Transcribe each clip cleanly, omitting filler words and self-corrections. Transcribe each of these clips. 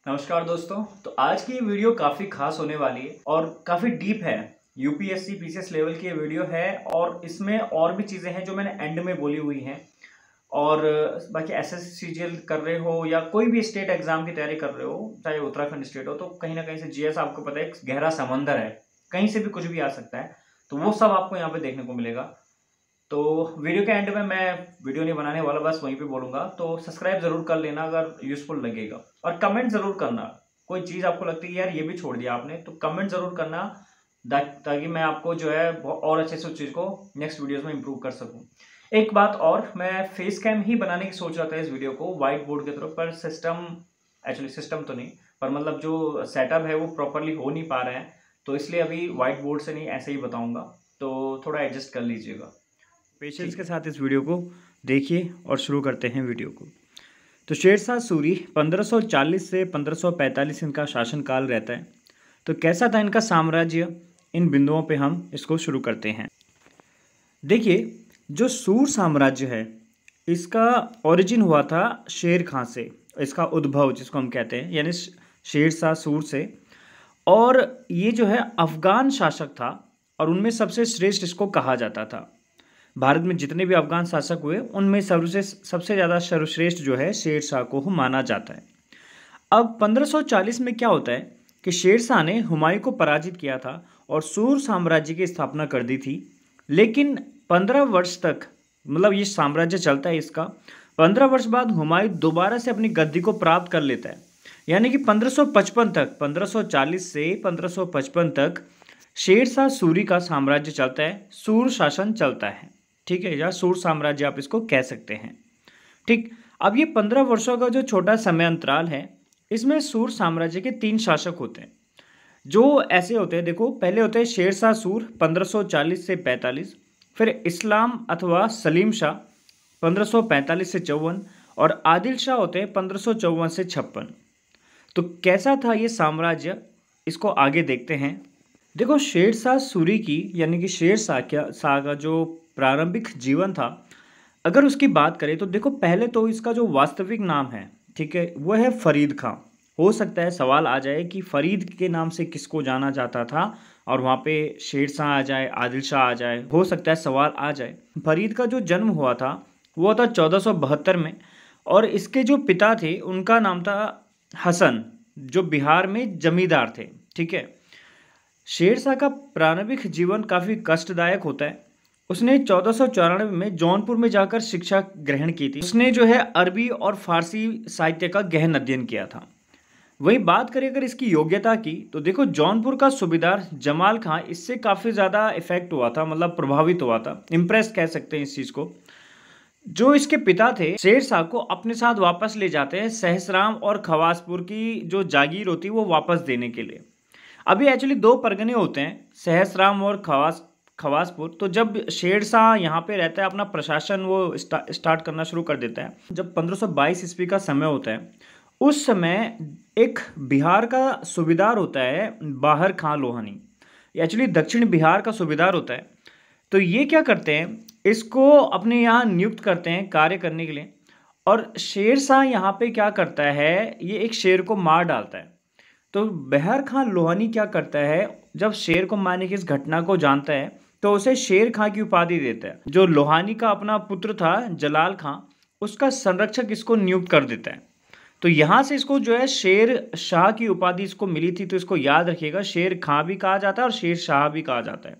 नमस्कार दोस्तों। तो आज की ये वीडियो काफ़ी खास होने वाली है और काफ़ी डीप है। यूपीएससी पीसीएस लेवल की ये वीडियो है और इसमें और भी चीज़ें हैं जो मैंने एंड में बोली हुई हैं। और बाकी एसएससी सीजीएल कर रहे हो या कोई भी स्टेट एग्जाम की तैयारी कर रहे हो, चाहे उत्तराखंड स्टेट हो, तो कहीं ना कहीं से जीएस आपको पता है एक गहरा समंदर है, कहीं से भी कुछ भी आ सकता है। तो वो सब आपको यहाँ पे देखने को मिलेगा। तो वीडियो के एंड में मैं वीडियो नहीं बनाने वाला, बस वहीं पे बोलूंगा। तो सब्सक्राइब जरूर कर लेना अगर यूजफुल लगेगा, और कमेंट जरूर करना। कोई चीज़ आपको लगती है यार ये भी छोड़ दिया आपने, तो कमेंट जरूर करना ताकि मैं आपको जो है और अच्छे से उस चीज़ को नेक्स्ट वीडियोस में इंप्रूव कर सकूं। एक बात और, मैं फेस कैम ही बनाने की सोच रहा था इस वीडियो को व्हाइट बोर्ड के थ्रू, पर सिस्टम तो नहीं, पर मतलब जो सेटअप है वो प्रॉपरली हो नहीं पा रहा है, तो इसलिए अभी व्हाइट बोर्ड से नहीं ऐसे ही बताऊंगा। तो थोड़ा एडजस्ट कर लीजिएगा। पेशेंस के साथ इस वीडियो को देखिए और शुरू करते हैं वीडियो को। तो शेरशाह सूरी 1540 से 1545 इनका शासनकाल रहता है। तो कैसा था इनका साम्राज्य, इन बिंदुओं पे हम इसको शुरू करते हैं। देखिए, जो सूर साम्राज्य है इसका ओरिजिन हुआ था शेर खां से, इसका उद्भव जिसको हम कहते हैं, यानी शेरशाह सूर से। और ये जो है अफगान शासक था और उनमें सबसे श्रेष्ठ इसको कहा जाता था। भारत में जितने भी अफगान शासक हुए उनमें सबसे ज़्यादा सर्वश्रेष्ठ जो है शेरशाह को माना जाता है। अब 1540 में क्या होता है कि शेरशाह ने हुमायूं को पराजित किया था और सूर साम्राज्य की स्थापना कर दी थी। लेकिन 15 वर्ष तक, मतलब ये साम्राज्य चलता है इसका, 15 वर्ष बाद हुमायूं दोबारा से अपनी गद्दी को प्राप्त कर लेता है। यानी कि 1555 तक, 1540 से 1555 तक शेरशाह सूरी का साम्राज्य चलता है, सूर शासन चलता है। ठीक है, या सूर साम्राज्य आप इसको कह सकते हैं। ठीक, अब ये 15 वर्षों का जो छोटा समय अंतराल है, इसमें सूर साम्राज्य के 3 शासक होते हैं जो ऐसे होते हैं। देखो, पहले होते हैं शेरशाह सूर 1540 से 45, फिर इस्लाम अथवा सलीम शाह 1545 से 54, और आदिल शाह होते हैं 1554 से 56। तो कैसा था ये साम्राज्य, इसको आगे देखते हैं। देखो, शेरशाह सूरी की यानी कि शेरशाह का जो प्रारंभिक जीवन था, अगर उसकी बात करें तो देखो, पहले तो इसका जो वास्तविक नाम है, ठीक है, वो है फरीद खां। हो सकता है सवाल आ जाए कि फरीद के नाम से किसको जाना जाता था, और वहाँ पे शेरशाह आ जाए, आदिल शाह आ जाए, हो सकता है सवाल आ जाए। फरीद का जो जन्म हुआ था वो था 1472 में, और इसके जो पिता थे उनका नाम था हसन, जो बिहार में जमींदार थे। ठीक है, शेरशाह का प्रारंभिक जीवन काफ़ी कष्टदायक होता है। उसने 1494 में जौनपुर में जाकर शिक्षा ग्रहण की थी। उसने जो है अरबी और फारसी साहित्य का गहन अध्ययन किया था। वही बात करें अगर इसकी योग्यता की, तो देखो, जौनपुर का सूबेदार जमाल खां इससे काफ़ी ज़्यादा इफेक्ट हुआ था, मतलब प्रभावित हुआ था, इम्प्रेस कह सकते हैं इस चीज़ को। जो इसके पिता थे शेरशाह को अपने साथ वापस ले जाते हैं सहसराम और खवासपुर की जो जागीर होती है वो वापस देने के लिए। अभी एक्चुअली 2 परगने होते हैं, सहसराम और खवासपुर। तो जब शेरशाह यहाँ पे रहता है, अपना प्रशासन वो स्टार्ट करना शुरू कर देता है। जब 1522 ईस्वी का समय होता है, उस समय एक बिहार का सूबेदार होता है बाहर खां लोहानी, एक्चुअली दक्षिण बिहार का सूबेदार होता है। तो ये क्या करते हैं, इसको अपने यहाँ नियुक्त करते हैं कार्य करने के लिए। और शेरशाह यहाँ पे क्या करता है, ये एक शेर को मार डालता है। तो बहर खां लोहानी क्या करता है, जब शेर को मारने की इस घटना को जानता है तो उसे शेर खां की उपाधि देता है। जो लोहानी का अपना पुत्र था जलाल खां, उसका संरक्षक इसको नियुक्त कर देता है। तो यहाँ से इसको जो है शेर शाह की उपाधि इसको मिली थी। तो इसको याद रखिएगा, शेर खां भी कहा जाता है और शेर शाह भी कहा जाता है।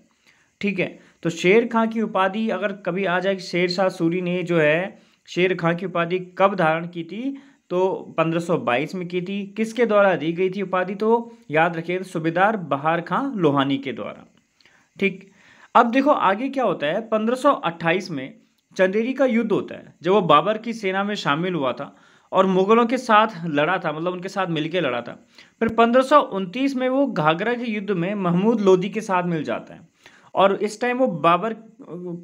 ठीक है, तो शेर खां की उपाधि अगर कभी आ जाए, शेरशाह सूरी ने जो है शेर खां की उपाधि कब धारण की थी, तो 1522 में की थी। किसके द्वारा दी गई थी उपाधि, तो याद रखिए, सूबेदार बहार खां लोहानी के द्वारा। ठीक, अब देखो आगे क्या होता है। 1528 में चंदेरी का युद्ध होता है, जब वो बाबर की सेना में शामिल हुआ था और मुगलों के साथ लड़ा था, मतलब उनके साथ मिलकर लड़ा था। फिर 1529 में वो घाघरा के युद्ध में महमूद लोदी के साथ मिल जाता है, और इस टाइम वो बाबर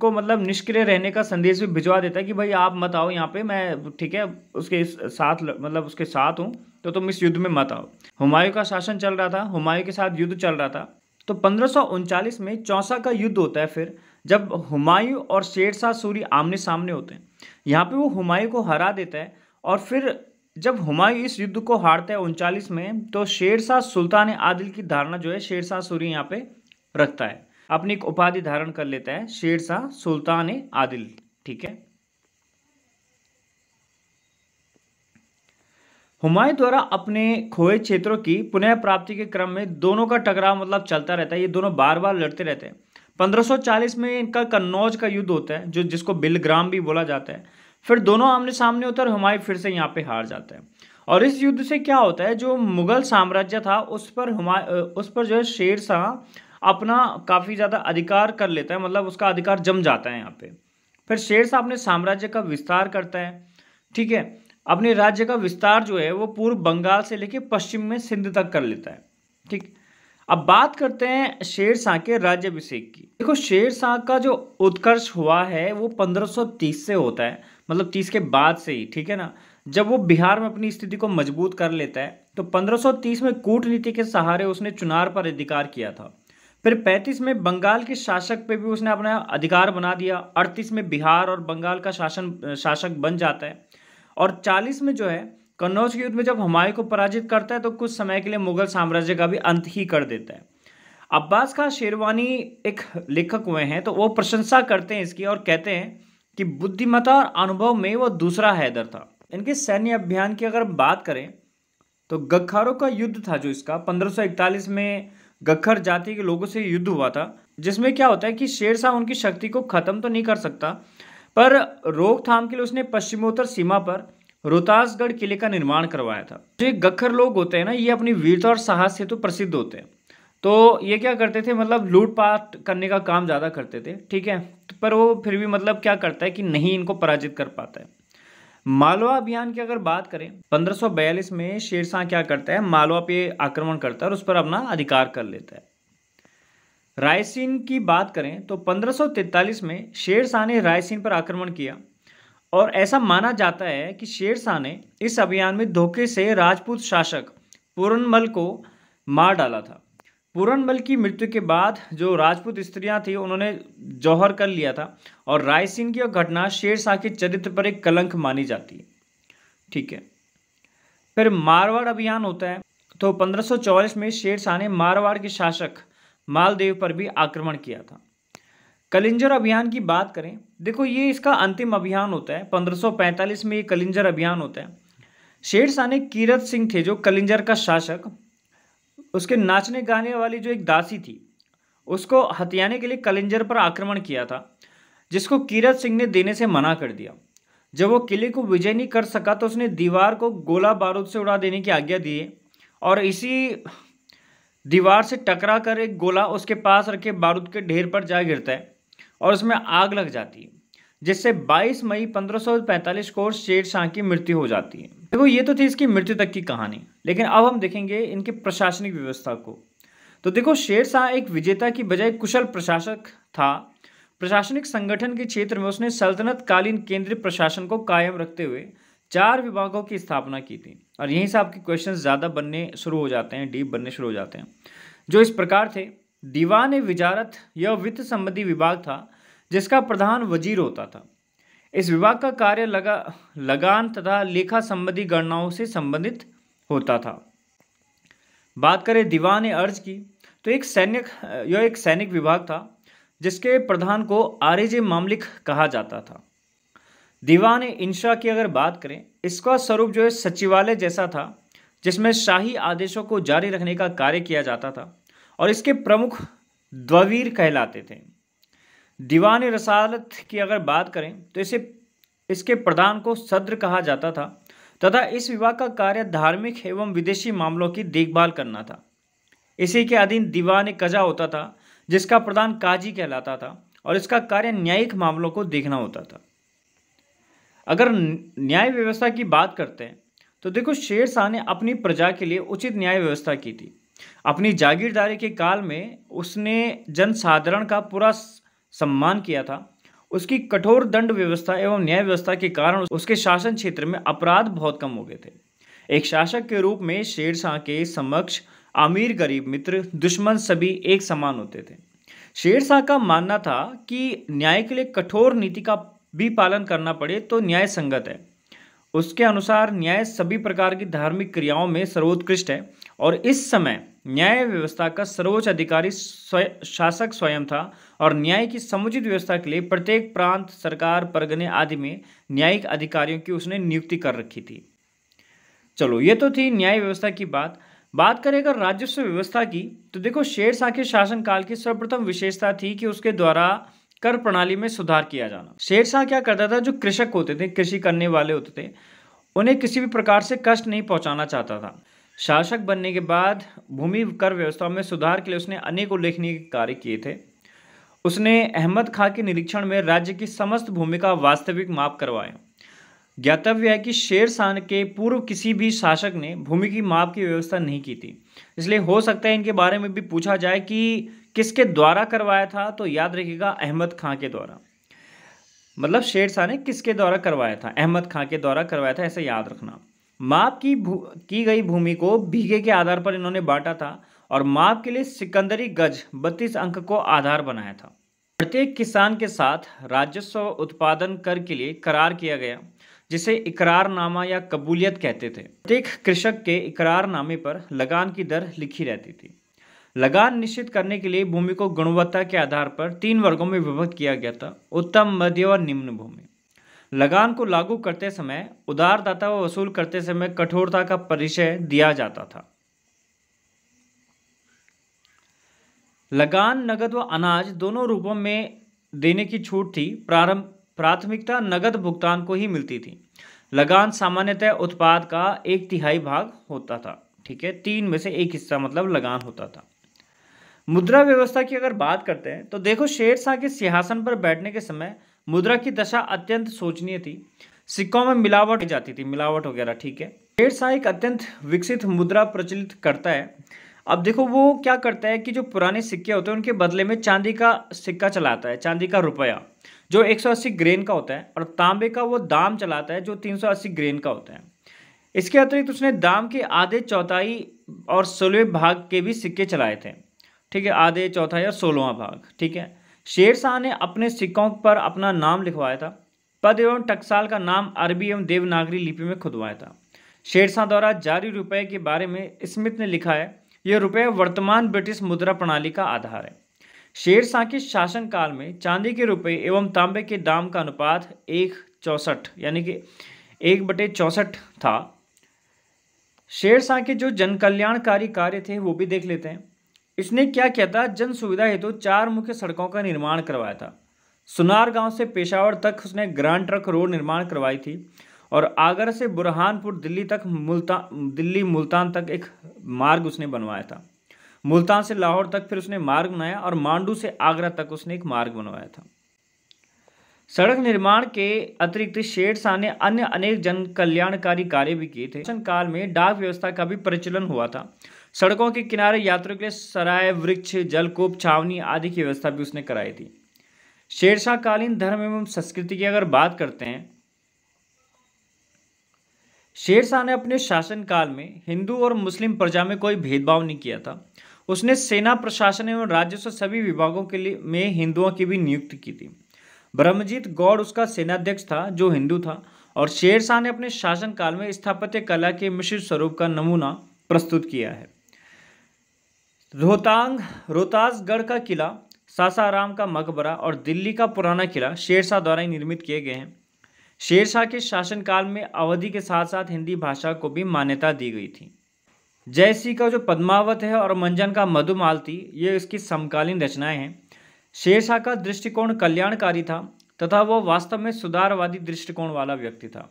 को मतलब निष्क्रिय रहने का संदेश भी भिजवा देता है कि भाई आप मत आओ यहाँ पे, मैं ठीक है उसके साथ, मतलब उसके साथ हूँ, तो तुम इस युद्ध में मत आओ। हुमायूं का शासन चल रहा था, हुमायूं के साथ युद्ध चल रहा था। तो 1539 में चौसा का युद्ध होता है, फिर जब हुमायूं और शेरशाह सूरी आमने सामने होते हैं। यहाँ पे वो हुमायूं को हरा देता है, और फिर जब हुमायूं इस युद्ध को हारता है 39 में, तो शेरशाह सुल्तान आदिल की धारणा जो है शेरशाह सूरी यहाँ पे रखता है, अपनी एक उपाधि धारण कर लेता है, शेरशाह सुल्तान आदिल। ठीक है। हुमायूं द्वारा अपने खोए क्षेत्रों की पुनः प्राप्ति के क्रम में दोनों का टकराव मतलब चलता रहता है, ये दोनों बार बार लड़ते रहते हैं। 1540 में इनका कन्नौज का युद्ध होता है, जो जिसको बिलग्राम भी बोला जाता है। फिर दोनों आमने सामने होता है और हुमायूं फिर से यहाँ पे हार जाता है। और इस युद्ध से क्या होता है, जो मुगल साम्राज्य था उस पर जो है शेरशाह अपना काफ़ी ज़्यादा अधिकार कर लेता है, मतलब उसका अधिकार जम जाता है यहाँ पे। फिर शेरशाह अपने साम्राज्य का विस्तार करता है। ठीक है। अपने राज्य का विस्तार जो है वो पूर्व बंगाल से लेकर पश्चिम में सिंध तक कर लेता है। ठीक। अब बात करते हैं शेरशाह के राज्याभिषेक की। देखो, शेरशाह का जो उत्कर्ष हुआ है वो 1530 से होता है, मतलब 30 के बाद से ही। ठीक है ना। जब वो बिहार में अपनी स्थिति को मजबूत कर लेता है, तो 1530 में कूटनीति के सहारे उसने चुनार पर अधिकार किया था। फिर 35 में बंगाल के शासक पे भी उसने अपना अधिकार बना दिया। 38 में बिहार और बंगाल का शासक बन जाता है। और 40 में जो है कन्नौज के युद्ध में जब हुमायूं को पराजित करता है, तो कुछ समय के लिए मुगल साम्राज्य का भी अंत ही कर देता है। अब्बास खां शेरवानी एक लेखक हुए हैं, तो वो प्रशंसा करते हैं इसकी और कहते हैं कि बुद्धिमत्ता और अनुभव में वो दूसरा हैदर था। इनके सैन्य अभियान की अगर बात करें, तो गख्खारों का युद्ध था जो इसका 1541 में गख्खर जाति के लोगों से युद्ध हुआ था, जिसमें क्या होता है कि शेरशाह उनकी शक्ति को खत्म तो नहीं कर सकता, पर रोकथाम के लिए उसने पश्चिमोत्तर सीमा पर रोहतासगढ़ किले का निर्माण करवाया था। जो गख्खर लोग होते हैं ना, ये अपनी वीरता और साहस से तो प्रसिद्ध होते हैं। तो ये क्या करते थे, मतलब लूटपाट करने का काम ज़्यादा करते थे। ठीक है। पर वो फिर भी मतलब क्या करता है कि नहीं इनको पराजित कर पाता है। मालवा अभियान की अगर बात करें, 1542 में शेरशाह क्या करता है, मालवा पे आक्रमण करता है और उस पर अपना अधिकार कर लेता है। रायसीन की बात करें तो 1543 में शेरशाह ने रायसीन पर आक्रमण किया, और ऐसा माना जाता है कि शेरशाह ने इस अभियान में धोखे से राजपूत शासक पूरनमल को मार डाला था। पूरनमल की मृत्यु के बाद जो राजपूत स्त्रियां थी उन्होंने जौहर कर लिया था, और रायसीन की घटना शेरशाह के चरित्र पर एक कलंक मानी जाती है। ठीक है। फिर मारवाड़ अभियान होता है, तो 1544 में शेरशाह ने मारवाड़ के शासक मालदेव पर भी आक्रमण किया था। कलिंजर अभियान की बात करें, देखो ये इसका अंतिम अभियान होता है। 1545 में ये कलिंजर अभियान होता है। शेरशाह ने कीरत सिंह थे जो कलिंजर का शासक, उसके नाचने गाने वाली जो एक दासी थी उसको हथियाने के लिए कलिंजर पर आक्रमण किया था, जिसको कीरत सिंह ने देने से मना कर दिया। जब वो किले को विजय नहीं कर सका, तो उसने दीवार को गोला बारूद से उड़ा देने की आज्ञा दी, और इसी दीवार से टकरा कर एक गोला उसके पास रखे बारूद के ढेर पर जा गिरता है और उसमें आग लग जाती है, जिससे 22 मई 1545 को शेरशाह की मृत्यु हो जाती है। देखो ये तो थी इसकी मृत्यु तक की कहानी, लेकिन अब हम देखेंगे इनके प्रशासनिक व्यवस्था को। तो देखो, शेरशाह एक विजेता की बजाय कुशल प्रशासक था। प्रशासनिक संगठन के क्षेत्र में उसने सल्तनत कालीन केंद्रीय प्रशासन को कायम रखते हुए 4 विभागों की स्थापना की थी, और यहीं से आपके क्वेश्चंस ज़्यादा बनने शुरू हो जाते हैं, डीप बनने शुरू हो जाते हैं, जो इस प्रकार थे। दीवान विजारत यह वित्त संबंधी विभाग था, जिसका प्रधान वजीर होता था। इस विभाग का कार्य लगान तथा लेखा संबंधी गणनाओं से संबंधित होता था। बात करें दीवान अर्ज की, तो यह एक सैनिक विभाग था, जिसके प्रधान को आरिज मामलिक कहा जाता था। दीवान इंशा की अगर बात करें, इसका स्वरूप जो है सचिवालय जैसा था, जिसमें शाही आदेशों को जारी रखने का कार्य किया जाता था, और इसके प्रमुख द्ववीर कहलाते थे। दीवान रसालत की अगर बात करें, तो इसके प्रधान को सद्र कहा जाता था, तथा इस विभाग का कार्य धार्मिक एवं विदेशी मामलों की देखभाल करना था। इसी के अधीन दीवान कजा होता था, जिसका प्रधान काजी कहलाता था, और इसका कार्य न्यायिक मामलों को देखना होता था। अगर न्याय व्यवस्था की बात करते हैं, तो देखो शेरशाह ने अपनी प्रजा के लिए उचित न्याय व्यवस्था की थी। अपनी जागीरदारी के काल में उसने जनसाधारण का पूरा सम्मान किया था। उसकी कठोर दंड व्यवस्था एवं न्याय व्यवस्था के कारण उसके शासन क्षेत्र में अपराध बहुत कम हो गए थे। एक शासक के रूप में शेरशाह के समक्ष अमीर गरीब मित्र दुश्मन सभी एक समान होते थे। शेरशाह का मानना था कि न्याय के लिए कठोर नीति का भी पालन करना पड़े तो न्याय संगत है। उसके अनुसार न्याय सभी प्रकार की धार्मिक क्रियाओं में सर्वोत्कृष्ट है और इस समय न्याय व्यवस्था का सर्वोच्च अधिकारी शासक स्वयं था और न्याय की समुचित व्यवस्था के लिए प्रत्येक प्रांत, सरकार, परगने आदि में न्यायिक अधिकारियों की उसने नियुक्ति कर रखी थी। चलो, ये तो थी न्याय व्यवस्था की बात करें अगर राजस्व व्यवस्था की, तो देखो शेरशाह के शासनकाल की सर्वप्रथम विशेषता थी कि उसके द्वारा कर प्रणाली में सुधार किया जाना। शेरशाह क्या करता था, जो कृषक होते थे, कृषि करने वाले होते थे, उन्हें किसी भी प्रकार से कष्ट नहीं पहुंचाना चाहता था। शासक बनने के बाद भूमि कर व्यवस्था में सुधार के लिए उसने अनेक उल्लेखनीय कार्य किए थे। उसने अहमद खां के निरीक्षण में राज्य की समस्त भूमि का वास्तविक माप करवाया। ज्ञातव्य है कि शेरशाह के पूर्व किसी भी शासक ने भूमि की माप की व्यवस्था नहीं की थी, इसलिए हो सकता है इनके बारे में भी पूछा जाए कि किसके द्वारा करवाया था, तो याद रखिएगा अहमद खां के द्वारा। मतलब शेरशाह ने किसके द्वारा करवाया था, अहमद खां के द्वारा करवाया था, ऐसे याद रखना। माप की गई भूमि को बीघे के आधार पर इन्होंने बांटा था और माप के लिए सिकंदरी गज 32 अंक को आधार बनाया था। प्रत्येक किसान के साथ राजस्व उत्पादन कर के लिए करार किया गया, जिसे इकरारनामा या कबूलियत कहते थे। प्रत्येक कृषक के इकरारनामे पर लगान की दर लिखी रहती थी। लगान निश्चित करने के लिए भूमि को गुणवत्ता के आधार पर 3 वर्गों में विभक्त किया गया था, उत्तम, मध्य और निम्न भूमि। लगान को लागू करते समय उधारदाता व वसूल करते समय कठोरता का परिचय दिया जाता था। लगान नगद व अनाज दोनों रूपों में देने की छूट थी। प्राथमिकता नगद भुगतान को ही मिलती थी। लगान सामान्यतः उत्पाद का 1/3 भाग होता था। ठीक है, 3 में से 1 हिस्सा मतलब लगान होता था। मुद्रा व्यवस्था की अगर बात करते हैं तो देखो शेरशाह के सिंहासन पर बैठने के समय मुद्रा की दशा अत्यंत शोचनीय थी। सिक्कों में मिलावट की जाती थी, मिलावट वगैरह। ठीक है, शेरशाह एक अत्यंत विकसित मुद्रा प्रचलित करता है। अब देखो वो क्या करता है कि जो पुराने सिक्के होते हैं उनके बदले में चांदी का सिक्का चलाता है, चांदी का रुपया जो 180 ग्रेन का होता है, और तांबे का वो दाम चलाता है जो 380 ग्रेन का होता है। इसके अतिरिक्त उसने दाम के आधे, चौथाई और 16वें भाग के भी सिक्के चलाए थे। ठीक है, आधे, चौथाई और 16वां भाग। ठीक है, शेरशाह ने अपने सिक्कों पर अपना नाम लिखवाया था। पद एवं टकसाल का नाम अरबी एवं देवनागरी लिपि में खुदवाया था। शेरशाह द्वारा जारी रुपये के बारे में स्मिथ ने लिखा है, यह रुपये वर्तमान ब्रिटिश मुद्रा प्रणाली का आधार है। शेरशाह के शासनकाल में चांदी के रुपये एवं तांबे के दाम का अनुपात 1:64 यानी कि 1/64 था। शेरशाह के जो जन कल्याणकारी कार्य थे वो भी देख लेते हैं। इसने क्या किया था, जन सुविधा हेतु 4 मुख्य सड़कों का निर्माण करवाया था। सुनार गांव से पेशावर तक उसने ग्रांड ट्रक रोड निर्माण करवाई थी और आगरा से बुरहानपुर दिल्ली मुल्तान तक एक मार्ग उसने बनवाया था। मुल्तान से लाहौर तक फिर उसने मार्ग बनाया और मांडू से आगरा तक उसने एक मार्ग बनवाया था। सड़क निर्माण के अतिरिक्त शेरशाह ने अन्य अनेक जन कल्याणकारी कार्य भी किए थे। शासन काल में डाक व्यवस्था का भी प्रचलन हुआ था। सड़कों के किनारे यात्रियों के लिए सराय, वृक्ष, जलकूप, छावनी आदि की व्यवस्था भी उसने कराई थी। शेरशाह कालीन धर्म एवं संस्कृति की अगर बात करते हैं, शेरशाह ने अपने शासनकाल में हिंदू और मुस्लिम प्रजा में कोई भेदभाव नहीं किया था। उसने सेना, प्रशासन एवं राजस्व सभी विभागों के लिए में हिंदुओं की भी नियुक्ति की थी। ब्रह्मजीत गौड़ उसका सेनाध्यक्ष था जो हिंदू था, और शेरशाह ने अपने शासनकाल में स्थापत्य कला के मिश्रित स्वरूप का नमूना प्रस्तुत किया है। रोहतासगढ़ का किला, सासाराम का मकबरा और दिल्ली का पुराना किला शेरशाह द्वारा ही निर्मित किए गए हैं। शेरशाह के शासनकाल में अवधी के साथ साथ हिंदी भाषा को भी मान्यता दी गई थी। जयसिंह का जो पद्मावत है और मंजन का मधुमालती, ये इसकी समकालीन रचनाएं हैं। शेरशाह का दृष्टिकोण कल्याणकारी था तथा वह वास्तव में सुधारवादी दृष्टिकोण वाला व्यक्ति था।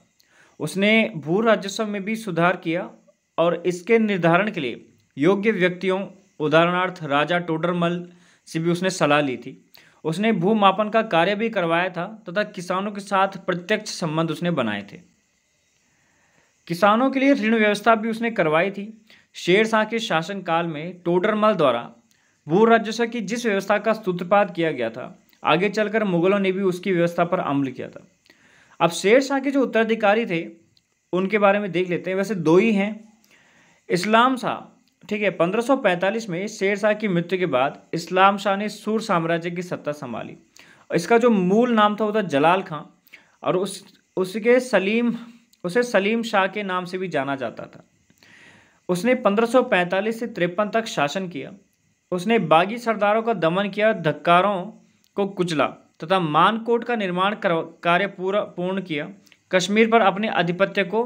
उसने भू राजस्व में भी सुधार किया और इसके निर्धारण के लिए योग्य व्यक्तियों, उदाहरणार्थ राजा टोडरमल से भी उसने सलाह ली थी। उसने भू मापन का कार्य भी करवाया था तथा किसानों के साथ प्रत्यक्ष संबंध उसने बनाए थे। किसानों के लिए ऋण व्यवस्था भी उसने करवाई थी। शेरशाह के शासनकाल में टोडरमल द्वारा भू राजस्व की जिस व्यवस्था का सूत्रपात किया गया था, आगे चलकर मुगलों ने भी उसकी व्यवस्था पर अमल किया था। अब शेरशाह के जो उत्तराधिकारी थे उनके बारे में देख लेते हैं। वैसे 2 ही हैं। इस्लाम शाह, ठीक है, 1545 में शेरशाह की मृत्यु के बाद इस्लाम शाह ने सूर साम्राज्य की सत्ता संभाली। इसका जो मूल नाम था वो था जलाल खां, और उसके सलीम उसे सलीम शाह के नाम से भी जाना जाता था। उसने 1545 से 53 तक शासन किया। उसने बागी सरदारों का दमन किया, धक्कारों को कुचला तथा मानकोट का निर्माण कार्य पूर्ण किया। कश्मीर पर अपने आधिपत्य को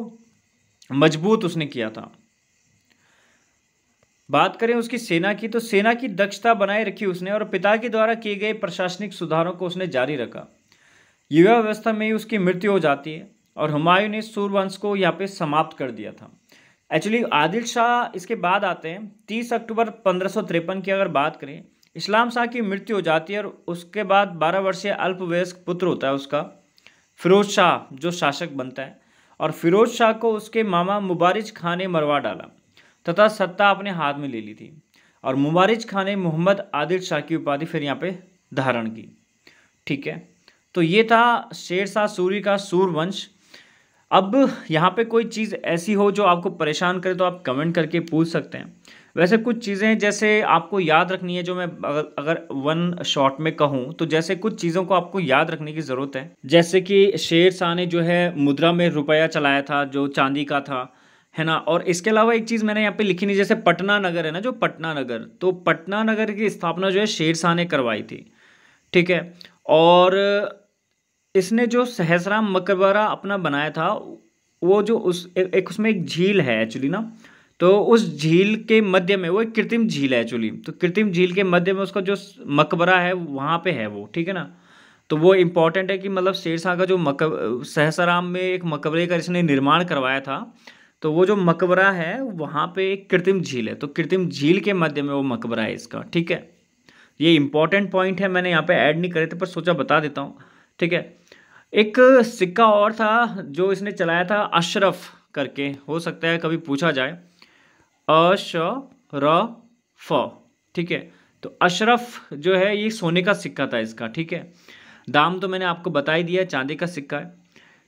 मजबूत उसने किया था। बात करें उसकी सेना की, तो सेना की दक्षता बनाए रखी उसने और पिता के द्वारा किए गए प्रशासनिक सुधारों को उसने जारी रखा। युवा अवस्था में ही उसकी मृत्यु हो जाती है और हुमायूं ने सूरवंश को यहाँ पे समाप्त कर दिया था। एक्चुअली आदिल शाह इसके बाद आते हैं। 30 अक्टूबर 1553 की अगर बात करें, इस्लाम शाह की मृत्यु हो जाती है और उसके बाद 12 वर्षीय अल्पवयस्क पुत्र होता है उसका, फिरोज शाह, जो शासक बनता है। और फिरोज शाह को उसके मामा मुबारिज खान ने मरवा डाला तथा सत्ता अपने हाथ में ले ली थी। और मुबारिज खान ने मोहम्मद आदिल शाह की उपाधि फिर यहाँ पे धारण की। ठीक है, तो ये था शेर शाह सूरी का सूरवंश। अब यहाँ पे कोई चीज़ ऐसी हो जो आपको परेशान करे तो आप कमेंट करके पूछ सकते हैं। वैसे कुछ चीज़ें जैसे आपको याद रखनी है, जो मैं अगर वन शॉट में कहूँ तो जैसे कुछ चीज़ों को आपको याद रखने की ज़रूरत है। जैसे कि शेर शाह ने जो है मुद्रा में रुपया चलाया था जो चांदी का था, है ना। और इसके अलावा एक चीज़ मैंने यहाँ पे लिखी नहीं, जैसे पटना नगर है ना, जो पटना नगर, तो पटना नगर की स्थापना जो है शेर शाह ने करवाई थी। ठीक है, और इसने जो सहसराम मकबरा अपना बनाया था, वो जो एक उसमें एक झील है एक्चुअली ना, तो उस झील के मध्य में, वो एक कृत्रिम झील है एक्चुअली, तो कृत्रिम झील के मध्य में उसका जो मकबरा है वहाँ पे है वो। ठीक है ना, तो वो इम्पॉर्टेंट है कि मतलब शेर शाह का जो सहसराम में एक मकबरे का इसने निर्माण करवाया था, तो वो जो मकबरा है वहाँ पे एक कृत्रिम झील है, तो कृत्रिम झील के मध्य में वो मकबरा है इसका। ठीक है, ये इंपॉर्टेंट पॉइंट है, मैंने यहाँ पे ऐड नहीं करे थे पर सोचा बता देता हूँ। ठीक है, एक सिक्का और था जो इसने चलाया था, अशरफ करके, हो सकता है कभी पूछा जाए, अशरफ। ठीक है, तो अशरफ जो है ये सोने का सिक्का था इसका। ठीक है, दाम तो मैंने आपको बता ही दिया, चांदी का सिक्का है।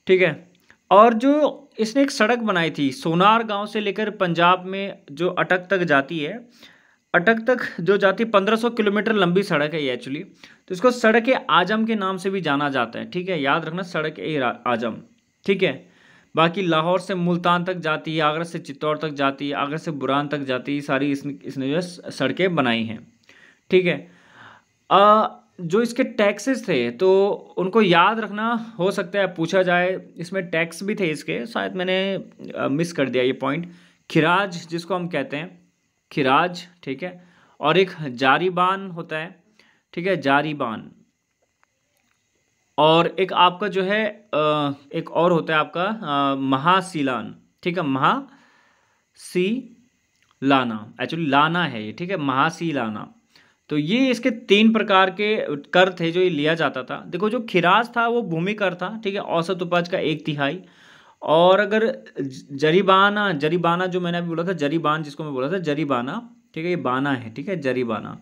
ठीक है, और जो इसने एक सड़क बनाई थी सोनार गांव से लेकर पंजाब में जो अटक तक जाती है, अटक तक जो जाती है 1500 किलोमीटर लंबी सड़क है ये एक्चुअली, तो इसको सड़क ए आजम के नाम से भी जाना जाता है। ठीक है, याद रखना, सड़क ए आजम। ठीक है, बाकी लाहौर से मुल्तान तक जाती है, आगरा से चित्तौड़ तक जाती है, आगरा से बुरान तक जाती है, सारी इसने जो है सड़कें बनाई हैं। ठीक है, जो इसके टैक्सेस थे तो उनको याद रखना, हो सकता है पूछा जाए, इसमें टैक्स भी थे इसके, शायद मैंने मिस कर दिया ये पॉइंट। खिराज जिसको हम कहते हैं, खिराज। ठीक है, और एक जारीबान होता है। ठीक है, जारीबान। और एक आपका जो है एक और होता है आपका महासीलान। ठीक है, महासीलाना, एक्चुअली लाना है ये। ठीक है, महासीलाना। तो ये इसके 3 प्रकार के कर थे जो ये लिया जाता था। देखो, जो खिराज था वो भूमि कर था। ठीक है, औसत उपज का 1/3। और अगर जरीबाना जो मैंने अभी बोला था, जरीबान जिसको मैं बोला था, जरीबाना। ठीक है, ये बाना है। ठीक है, जरीबाना।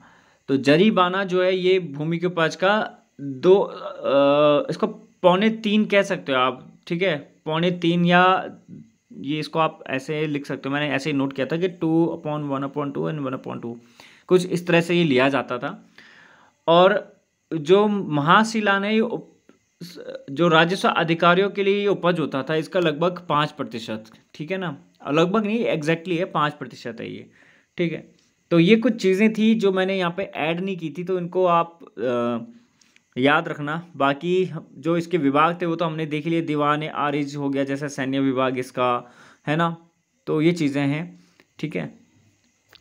तो जरीबाना जो है ये भूमि के उपज का इसको 3.25 कह सकते हो आप। ठीक है, 3.25, या ये इसको आप ऐसे लिख सकते हो, मैंने ऐसे ही नोट किया था कि 2/1/2 एंड 1/2, कुछ इस तरह से ये लिया जाता था। और जो महाशिलान है, जो राजस्व अधिकारियों के लिए ये उपज होता था, इसका लगभग 5%। ठीक है ना, लगभग नहीं, एग्जैक्टली है, 5% है ये। ठीक है, तो ये कुछ चीज़ें थी जो मैंने यहाँ पे ऐड नहीं की थी, तो इनको आप याद रखना। बाकी जो इसके विभाग थे वो तो हमने देख लिए, दीवान आरिज हो गया, जैसे सैन्य विभाग इसका, है ना। तो ये चीज़ें हैं। ठीक है,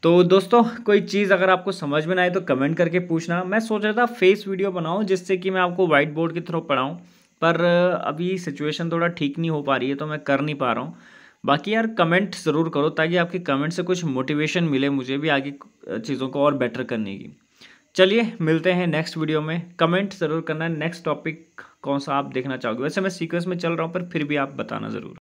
तो दोस्तों कोई चीज़ अगर आपको समझ में ना आए तो कमेंट करके पूछना। मैं सोच रहा था फेस वीडियो बनाऊं जिससे कि मैं आपको वाइट बोर्ड के थ्रू पढ़ाऊं, पर अभी सिचुएशन थोड़ा ठीक नहीं हो पा रही है तो मैं कर नहीं पा रहा हूं। बाकी यार कमेंट ज़रूर करो, ताकि आपके कमेंट से कुछ मोटिवेशन मिले मुझे भी आगे चीज़ों को और बेटर करने की। चलिए मिलते हैं नेक्स्ट वीडियो में। कमेंट ज़रूर करना नेक्स्ट टॉपिक कौन सा आप देखना चाहोगे। वैसे मैं सीक्वेंस में चल रहा हूँ पर फिर भी आप बताना ज़रूर।